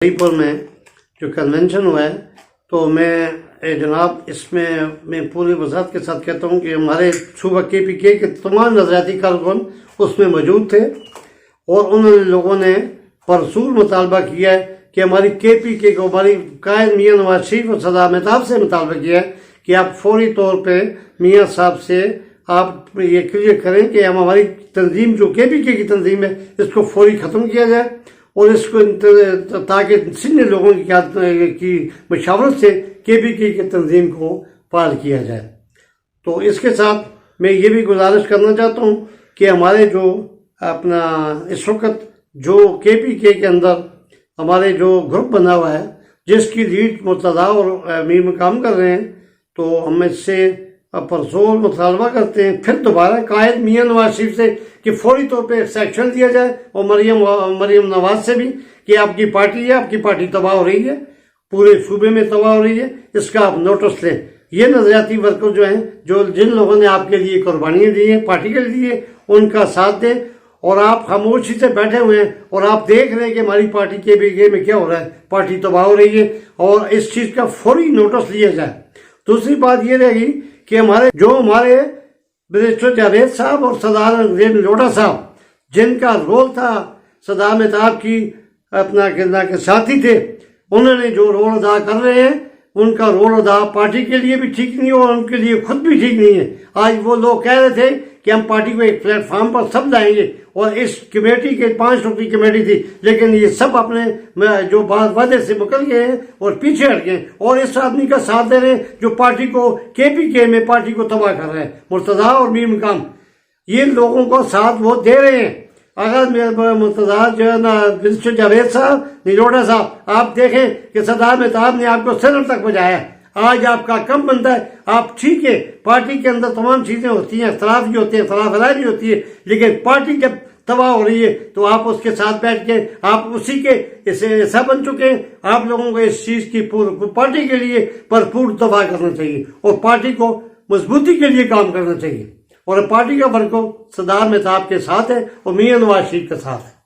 हरीपुर में जो कन्वेंशन हुआ है, तो मैं जनाब इसमें मैं पूरी वजाहत के साथ कहता हूँ कि हमारे सूबा KPK के तमाम नजरियाती कारकुन उसमें मौजूद थे और उन लोगों ने परसूल मुतालबा किया है कि हमारी KPK को हमारी कायद मियाँ नवाज शरीफ और सदार मेहताब से मुतालबा किया है कि आप फौरी तौर पे मियाँ साहब से आप ये क्लियर करें कि हम हमारी तंजीम जो KPK की तंजीम है इसको फौरी ख़त्म किया जाए और इसको ताकि सीनियर लोगों की मशावरत से KPK की तंजीम को पाल किया जाए। तो इसके साथ मैं ये भी गुजारिश करना चाहता हूँ कि हमारे जो अपना इस वक्त जो KPK के अंदर हमारे जो ग्रुप बना हुआ है जिसकी लीड मुर्तज़ा और मीर मकाम कर रहे हैं, तो हम इससे परसोल मुतालबा करते हैं फिर दोबारा कायद मियाँ नवाज शरीफ से कि फौरी तौर पे एक्शन दिया जाए और मरियम नवाज से भी कि आपकी पार्टी है, आपकी पार्टी तबाह हो रही है, पूरे सूबे में तबाह हो रही है, इसका आप नोटिस लें। ये नजरियाती वर्कर जो हैं, जो जिन लोगों ने आपके लिए कुर्बानियां दी हैं पार्टी के लिए, उनका साथ दें और आप खामोशी से बैठे हुए हैं और आप देख रहे हैं कि हमारी पार्टी KPK में क्या हो रहा है, पार्टी तबाह हो रही है और इस चीज का फौरी नोटिस लिया जाए। दूसरी बात ये रहेगी कि हमारे बैरिस्टर जावेद साहब और सरदार लोढ़ा साहब जिनका रोल था सदार मेहताब की अपना कहना के साथी थे, उन्होंने जो रोल अदा कर रहे हैं उनका रोल अदा पार्टी के लिए भी ठीक नहीं और उनके लिए खुद भी ठीक नहीं है। आज वो लोग कह रहे थे कि हम पार्टी को एक प्लेटफॉर्म पर सब लाएंगे और इस कमेटी के 5 लोगों की कमेटी थी, लेकिन ये सब अपने जो वादे से मुकल गए हैं और पीछे हट गए और इस आदमी का साथ दे रहे हैं जो पार्टी को KPK में पार्टी को तबाह कर रहे हैं, मुर्तज़ा और मीर मकाम। ये लोगों को साथ वो दे रहे हैं। अगर मुर्तज़ा जो है ना बैरिस्टर जावेद साहब, लोढ़ा साहब, आप देखें कि सरदार मेहताब ने आपको सदर तक पहुंचाया। आज आपका कम बनता है, आप ठीक है पार्टी के अंदर तमाम चीजें होती हैं, इख्तलाफ भी होते हैं, इख्तलाफ राय भी होती है, लेकिन पार्टी जब तबाह हो रही है तो आप उसके साथ बैठ के आप उसी के हिस्सा बन चुके हैं। आप लोगों को इस चीज की पार्टी के लिए भरपूर दफा करना चाहिए और पार्टी को मजबूती के लिए काम करना चाहिए और पार्टी का वर्को सरदार मेहताब के साथ है और मियाँ नवाज शरीफ के साथ है।